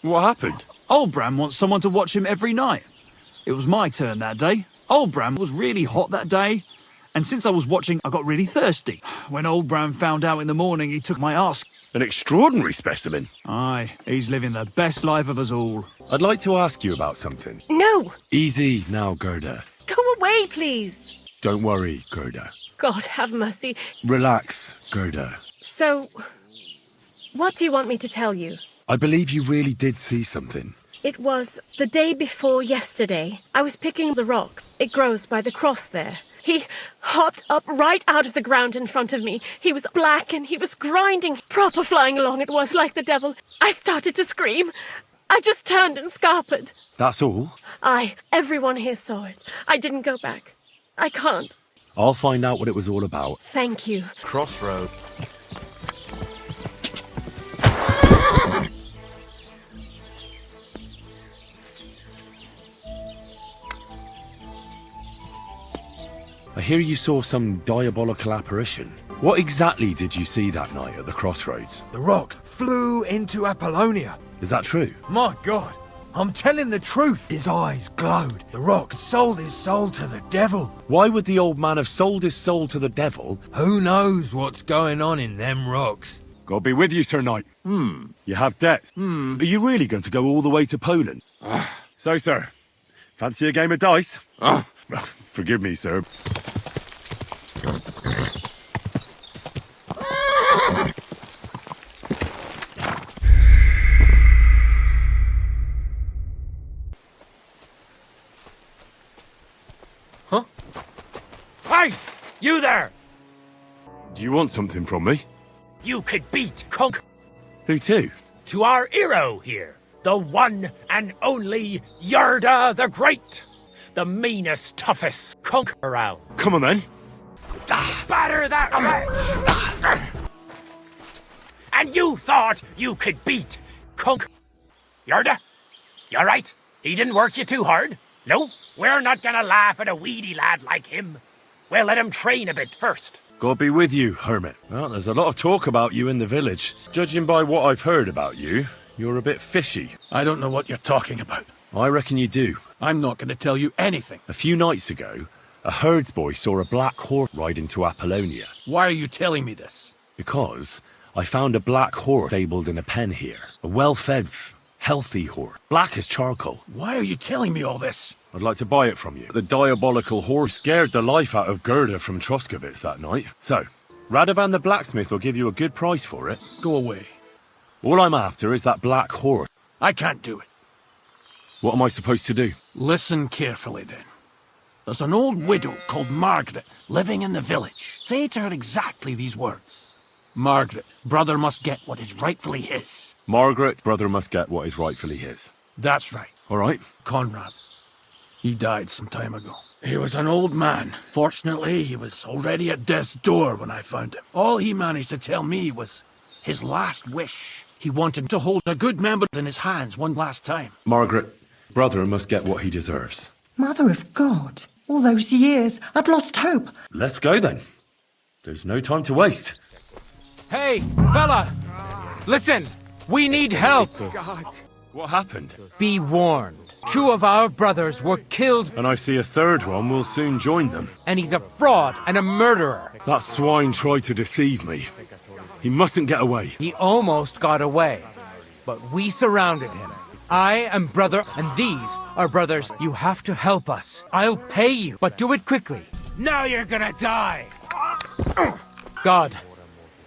What happened? Old Bram wants someone to watch him every night. It was my turn that day. Old Bram was really hot that day, and since I was watching, I got really thirsty. When Old Bram found out in the morning, he took my ass. An extraordinary specimen. Aye, he's living the best life of us all. I'd like to ask you about something. No! Easy now, Gerda. Go away, please! Don't worry, Gerda. God have mercy. Relax, Gerda. So, what do you want me to tell you? I believe you really did see something. It was the day before yesterday. I was picking the rock. It grows by the cross there. He hopped up right out of the ground in front of me. He was black and he was grinding. Proper flying along it was, like the devil. I started to scream. I just turned and scarpered. That's all? Aye, everyone here saw it. I didn't go back. I can't. I'll find out what it was all about. Thank you. Crossroad. I hear you saw some diabolical apparition. What exactly did you see that night at the crossroads? The rock flew into Apollonia. Is that true? My God, I'm telling the truth. His eyes glowed. The rock sold his soul to the devil. Why would the old man have sold his soul to the devil? Who knows what's going on in them rocks? God be with you, Sir Knight. You have debts. Are you really going to go all the way to Poland? So, sir, fancy a game of dice? Well, forgive me, sir. Huh? Hey! You there! Do you want something from me? You could beat Conk Who to? to our hero here. The one and only Yerda the Great. The meanest, toughest conk around. Come on, then. Batter that wretch! And you thought you could beat Conk Yerda? You alright? He didn't work you too hard? No? We're not gonna laugh at a weedy lad like him. We'll let him train a bit first. God be with you, hermit. Well, there's a lot of talk about you in the village. Judging by what I've heard about you, you're a bit fishy. I don't know what you're talking about. I reckon you do. I'm not going to tell you anything. A few nights ago, a herdsboy saw a black horse ride into Apollonia. Why are you telling me this? Because I found a black horse stabled in a pen here. A well-fed, healthy horse. Black as charcoal. Why are you telling me all this? I'd like to buy it from you. The diabolical horse scared the life out of Gerda from Troskovitz that night. So, Radovan the blacksmith will give you a good price for it. Go away. All I'm after is that black horse. I can't do it. What am I supposed to do? Listen carefully then. There's an old widow called Margaret living in the village. Say to her exactly these words. Margaret, brother must get what is rightfully his. Margaret, brother must get what is rightfully his. That's right. All right? Conrad. He died some time ago. He was an old man. Fortunately, he was already at death's door when I found him. All he managed to tell me was his last wish. He wanted to hold a good member in his hands one last time. Margaret, brother must get what he deserves. Mother of God, all those years, I'd lost hope. Let's go then. There's no time to waste. Hey, fella! Listen, we need help. What happened? Be warned. 2 of our brothers were killed, And I see a third one will soon join them. and he's a fraud and a murderer. That swine tried to deceive me. He mustn't get away. He almost got away, but we surrounded him. I am brother, and these are brothers. You have to help us. I'll pay you, but do it quickly. Now you're gonna die. God,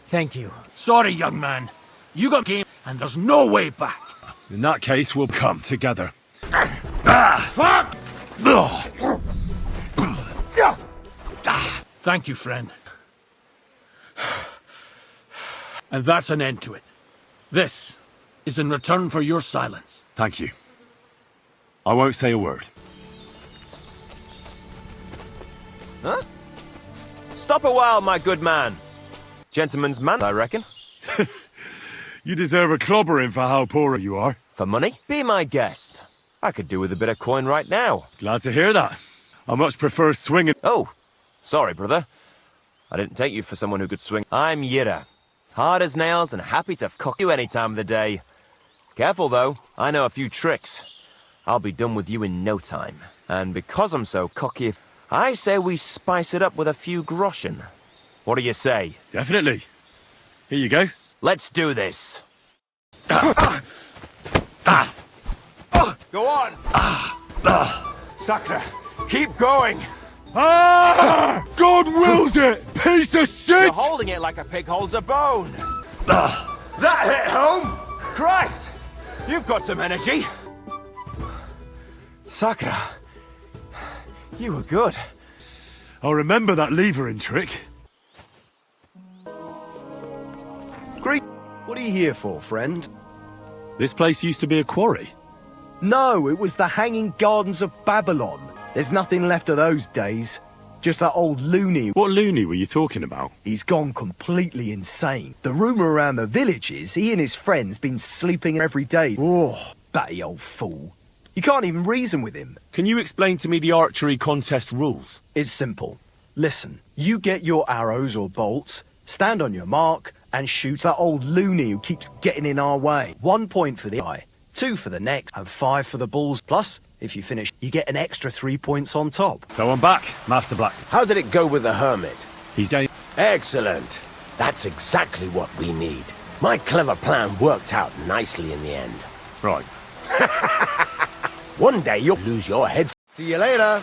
thank you. Sorry, young man. You got game, and there's no way back. In that case, we'll come together. Thank you, friend. And that's an end to it. This is in return for your silence. Thank you. I won't say a word. Huh? Stop a while, my good man. Gentleman's man, I reckon. You deserve a clobbering for how poor you are. For money? Be my guest. I could do with a bit of coin right now. Glad to hear that. I much prefer swinging. Oh, sorry, brother. I didn't take you for someone who could swing. I'm Yira. Hard as nails and happy to cock you any time of the day. Careful, though. I know a few tricks. I'll be done with you in no time. And because I'm so cocky, I say we spice it up with a few groschen. What do you say? Definitely. Here you go. Let's do this. Go on. Sakra, keep going. Ah! God wills it! Piece of shit! You're holding it like a pig holds a bone. That hit home! Christ! You've got some energy. Sakra, you were good. I'll remember that levering trick. Great. What are you here for, friend? This place used to be a quarry. No, it was the Hanging Gardens of Babylon. There's nothing left of those days. Just that old loony. What loony were you talking about? He's gone completely insane. The rumour around the village is he and his friends been sleeping every day. Oh, batty old fool. You can't even reason with him. Can you explain to me the archery contest rules? It's simple. Listen, you get your arrows or bolts, stand on your mark, and shoot that old loony who keeps getting in our way. 1 point for the eye, 2 for the neck, and 5 for the balls. Plus, if you finish, you get an extra 3 points on top. So I'm back, Master Black. How did it go with the hermit? He's down. Excellent. That's exactly what we need. My clever plan worked out nicely in the end. Right. One day you'll lose your head. See you later.